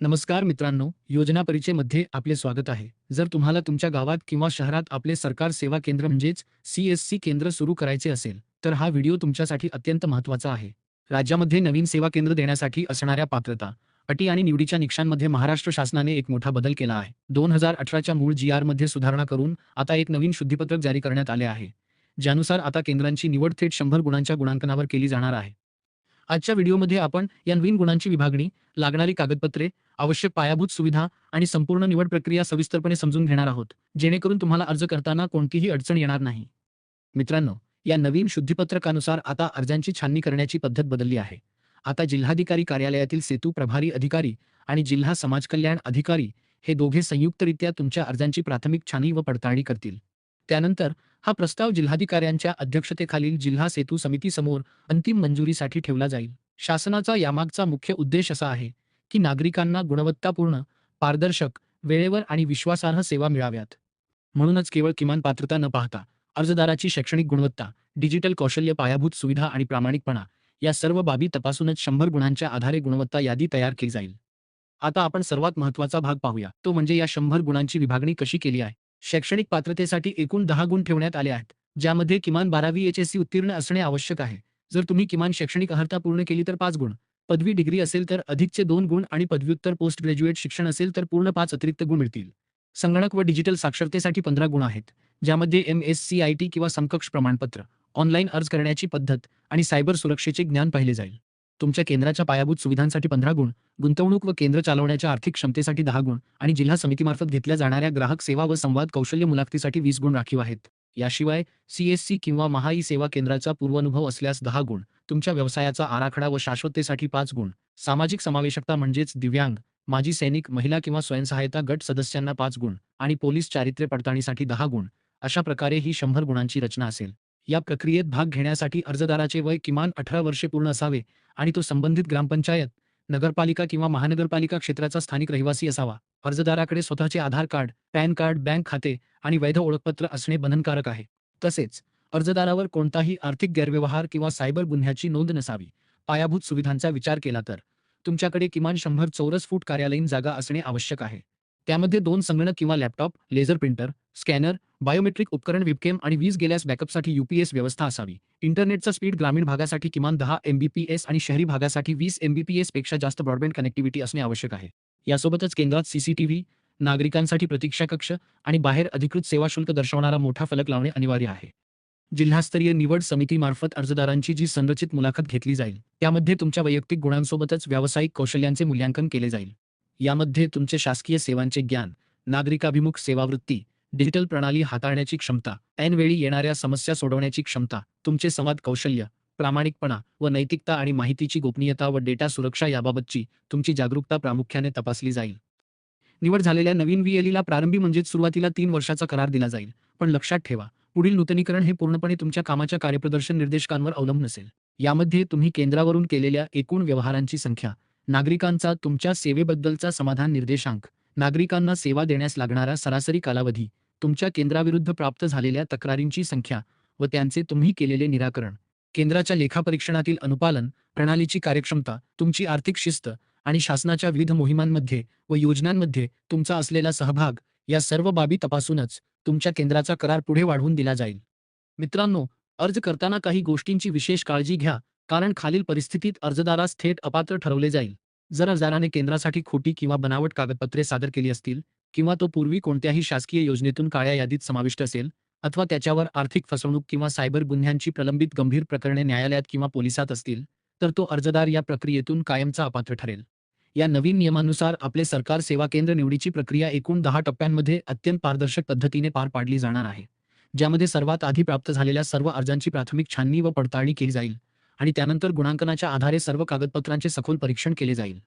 नमस्कार मित्रांनो, योजना परिचयमध्ये आपले स्वागत आहे. जर तुम्हाला तुमच्या गावात किंवा शहरात आपले सरकार सेवा केंद्र म्हणजेच CSC केंद्र सुरू करायचे असेल, तर हा व्हिडिओ तुमच्यासाठी अत्यंत महत्त्वाचा आहे. राज्यामध्ये नवीन सेवा केंद्र देण्यासाठी असणाऱ्या पात्रता, अटी आणि निवडीच्या निकषांमध्ये महाराष्ट्र शासनाने एक मोठा बदल केला आहे. 2018च्या मूळ GR मध्ये सुधारणा करून आता एक नवीन शुद्धीपत्रक जारी करण्यात आले आहे. ज्यानुसार आता केंद्रांची निवड थेट 100 गुणांच्या गुणांकनावर केली जाणार आहे. आजच्या व्हिडिओमध्ये आपण या नवीन गुणांची विभागणी, लागणारी कागदपत्रे, आवश्यक पायाभूत सुविधा आणि संपूर्ण निवड प्रक्रिया सविस्तरपणे समजून घेणार आहोत, जेणेकरून तुम्हाला अर्ज करताना कोणतीही अडचण येणार नाही. मित्रांनो, या नवीन शुद्धीपत्रकानुसार आता अर्जांची छाननी करण्याची पद्धत बदलली आहे. आता जिल्हाधिकारी कार्यालयातील सेतू प्रभारी अधिकारी आणि जिल्हा समाज कल्याण अधिकारी हे दोघे संयुक्तरित्या तुमच्या अर्जांची प्राथमिक छाननी व पडताळणी करतील. त्यानंतर हा प्रस्ताव जिल्हाधिकाऱ्यांच्या अध्यक्षतेखालील जिल्हा सेतू समितीसमोर अंतिम मंजुरीसाठी ठेवला जाईल. शासनाचा यामागचा मुख्य उद्देश असा आहे की नागरिकांना गुणवत्तापूर्ण, पारदर्शक, वेळेवर आणि विश्वासार्ह सेवा मिळाव्यात. म्हणूनच केवळ किमान पात्रता न पाहता अर्जदाराची शैक्षणिक गुणवत्ता, डिजिटल कौशल्य, पायाभूत सुविधा आणि प्रामाणिकपणा या सर्व बाबी तपासूनच 100 गुणांच्या आधारे गुणवत्ता यादी तयार केली जाईल. आता आपण सर्वात महत्त्वाचा भाग पाहूया, तो म्हणजे या 100 गुणांची विभागणी कशी केली आहे. शैक्षणिक पात्रतेसाठी एकूण 10 गुण ठेवण्यात आले आहेत, ज्यामध्ये किमान 12वी HSC उत्तीर्ण असणे आवश्यक आहे. जर तुम्ही किमान शैक्षणिक अर्हता पूर्ण केली तर 5 गुण, पदवी डिग्री असेल तर अधिकचे 2 गुण आणि पदव्युत्तर पोस्ट ग्रॅज्युएट शिक्षण असेल तर पूर्ण 5 अतिरिक्त गुण मिळतील. संगणक व डिजिटल साक्षरतेसाठी 15 गुण आहेत, ज्यामध्ये MSc IT किंवा समकक्ष प्रमाणपत्र, ऑनलाईन अर्ज करण्याची पद्धत आणि सायबर सुरक्षेचे ज्ञान पाहिले जाईल. तुमच्या केंद्राच्या पायाभूत सुविधांसाठी 15 गुण, गुंतवणूक व केंद्र चालवण्याच्या आर्थिक क्षमतेसाठी 10 गुण आणि जिल्हा समितीमार्फत घेतल्या जाणाऱ्या ग्राहक सेवा व संवाद कौशल्य मुलाखतीसाठी 20 गुण राखीव आहेत. याशिवाय CSC किंवा महाई सेवा केंद्राचा पूर्वानुभव असल्यास 10 गुण, तुमच्या व्यवसायाचा आराखडा व शाश्वततेसाठी 5 गुण, सामाजिक समावेशकता म्हणजेच दिव्यांग, माजी सैनिक, महिला किंवा स्वयंसहायता गट सदस्यांना 5 गुण आणि पोलीस चारित्र्य पडताळणीसाठी 10 गुण, अशा प्रकारे ही 100 गुणांची रचना असेल. या प्रक्रियेत भाग घेण्यासाठी अर्जदाराचे वय किमान 18 वर्षे पूर्ण असावे आणि तो संबंधित ग्रामपंचायत, नगरपालिका किंवा महानगरपालिका क्षेत्राचा स्थानिक रहिवासी असावा. अर्जदाराकडे स्वतःचे आधार कार्ड, पॅन कार्ड, बँक खाते आणि वैध ओळखपत्र असणे बंधनकारक आहे. तसेच अर्जदारावर कोणताही आर्थिक गैरव्यवहार किंवा सायबर गुन्ह्याची नोंद नसावी. पायाभूत सुविधांचा विचार केला तर तुमच्याकडे किमान 100 चौरस फूट कार्यालयीन जागा असणे आवश्यक आहे. त्यामध्ये 2 संगणक किंवा laptop, laser printer, scanner, biometric उपकरण, वेबकॅम आणि वीज गेल्यास बॅकअपसाठी UPS व्यवस्था असावी. इंटरनेटचा स्पीड ग्रामीण भागासाठी किमान 10 Mbps आणि शहरी भागासाठी 20 Mbps पेक्षा जास्त ब्रॉडबँड कनेक्टिव्हिटी असणे आवश्यक आहे. यासोबतच केंद्रात CCTV, नागरिकांसाठी प्रतीक्षा कक्ष आणि बाहेर अधिकृत सेवा शुल्क दर्शवणारा मोठा फलक लावणे अनिवार्य आहे. जिल्हास्तरीय निवड समितीमार्फत अर्जदारांची जी संरचित मुलाखत घेतली जाईल, त्यामध्ये तुमच्या वैयक्तिक गुणांसोबतच व्यावसायिक कौशल्यांचे मूल्यांकन केले जाईल. यामध्ये तुमचे शासकीय सेवांचे ज्ञान, नागरिकाभिमुख सेवावृत्ती, डिजिटल प्रणाली हाताळण्याची क्षमता, ऐनवेळी येणाऱ्या समस्या सोडवण्याची क्षमता, तुमचे संवाद कौशल्य, प्रामाणिकपणा व नैतिकता आणि माहितीची गोपनीयता व डेटा सुरक्षा याबाबतची तुमची जागरूकता प्रामुख्याने तपासली जाईल. निवड झालेल्या नवीन VLE ला प्रारंभी म्हणजेच सुरुवातीला 3 वर्षाचा करार दिला जाईल. पण लक्षात ठेवा, पुढील नूतनीकरण हे पूर्णपणे तुमच्या कामाच्या कार्यप्रदर्शन निर्देशकांवर अवलंबून असेल. यामध्ये तुम्ही केंद्रावरून केलेल्या एकूण व्यवहारांची संख्या, नागरिकांचा तुमच्या सेवेबद्दलचा समाधान निर्देशांक, नागरिकांना सेवा देण्यास लागणारा सरासरी कालावधी, तुमच्या केंद्राविरुद्ध प्राप्त झालेल्या तक्रारींची संख्या व त्यांचे तुम्ही केलेले निराकरण, केंद्राच्या लेखापरीक्षणातील अनुपालन, प्रणालीची कार्यक्षमता, तुमची आर्थिक शिस्त आणि शासनाच्या विविध मोहिमांमध्ये व योजनांमध्ये तुमचा असलेला सहभाग या सर्व बाबी तपासूनच तुमच्या केंद्राचा करार पुढे वाढवून दिला जाईल. मित्रांनो, अर्ज करताना काही गोष्टींची विशेष काळजी घ्या, कारण खालील परिस्थितीत अर्जदारास थेट अपात्र ठरवले जाईल. जर अर्जदाराने केंद्रासाठी खोटी किंवा बनावट कागदपत्रे सादर केली असतील, किंवा तो पूर्वी कोणत्याही शासकीय योजनेतून काळ्या यादीत समाविष्ट असेल, अथवा त्याच्यावर आर्थिक फसवणूक किंवा सायबर गुन्ह्यांची प्रलंबित गंभीर प्रकरणे न्यायालयात किंवा पोलिसात असतील, तर तो अर्जदार या प्रक्रियेतून कायमचा अपात्र ठरेल. या नवीन नियमानुसार आपले सरकार सेवा केंद्र निवडीची प्रक्रिया एकूण 10 टप्प्यांमध्ये अत्यंत पारदर्शक पद्धतीने पार पाडली जाणार आहे, ज्यामध्ये सर्वात आधी प्राप्त झालेल्या सर्व अर्जांची प्राथमिक छाननी व पडताळणी केली जाईल आणि त्यानंतर गुणांकनाच्या आधारे सर्व कागदपत्रांचे सखोल परीक्षण केले जाईल.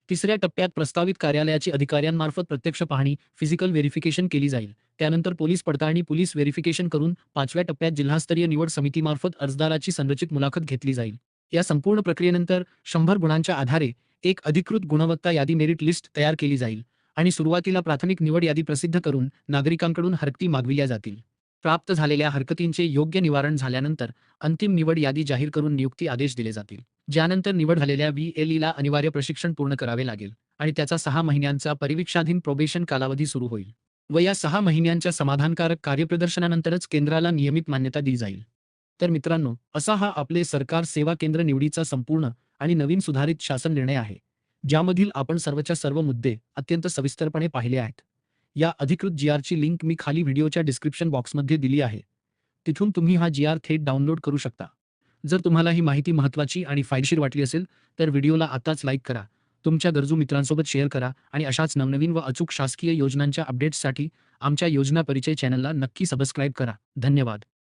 तिसऱ्या टप्प्यात प्रस्तावित कार्यालयाची अधिकाऱ्यांमार्फत प्रत्यक्ष पाहणी, फिजिकल व्हेरिफिकेशन केली जाईल. त्यानंतर पोलीस पडताळणी, पोलीस व्हेरिफिकेशन करून 5व्या टप्प्यात जिल्हास्तरीय निवड समितीमार्फत अर्जदाराची संरचित मुलाखत घेतली जाईल. या संपूर्ण प्रक्रियेनंतर 100 गुणांच्या आधारे एक अधिकृत गुणवत्ता यादी, मेरिट लिस्ट तयार केली जाईल आणि सुरुवातीला प्राथमिक निवड यादी प्रसिद्ध करून नागरिकांकडून हरकती मागविल्या जातील. प्राप्त झालेल्या हरकतींचे योग्य निवारण झाल्यानंतर अंतिम निवड यादी जाहीर करून नियुक्ती आदेश दिले जातील. ज्यानंतर निवड झालेल्या VLE ला अनिवार्य प्रशिक्षण पूर्ण करावे लागेल आणि त्याचा 6 महिन्यांचा परिवीक्षाधीन प्रोबेशन कालावधी सुरू होईल व या 6 महिन्यांच्या समाधानकारक कार्यप्रदर्शनानंतरच केंद्राला नियमित मान्यता दिली जाईल. तर मित्रांनो, असा हा आपले सरकार सेवा केंद्र निवडीचा संपूर्ण आणि नवीन सुधारित शासन निर्णय आहे, ज्यामधील आपण सर्वच्या सर्व मुद्दे अत्यंत सविस्तरपणे पाहिले आहेत. या अधिकृत GRची लिंक मी खाली व्हिडिओच्या डिस्क्रिप्शन बॉक्समध्ये दिली आहे. तिथून तुम्ही हा GR थेट डाउनलोड करू शकता. जर तुम्हाला ही माहिती महत्त्वाची आणि फायदेशीर वाटली असेल तर व्हिडिओला आताच लाईक करा, तुमच्या गरजू मित्रांसोबत शेअर करा आणि अशाच नवनवीन व अचूक शासकीय योजनांच्या अपडेट्ससाठी आमच्या योजना परिचय चॅनलला नक्की सबस्क्राईब करा. धन्यवाद.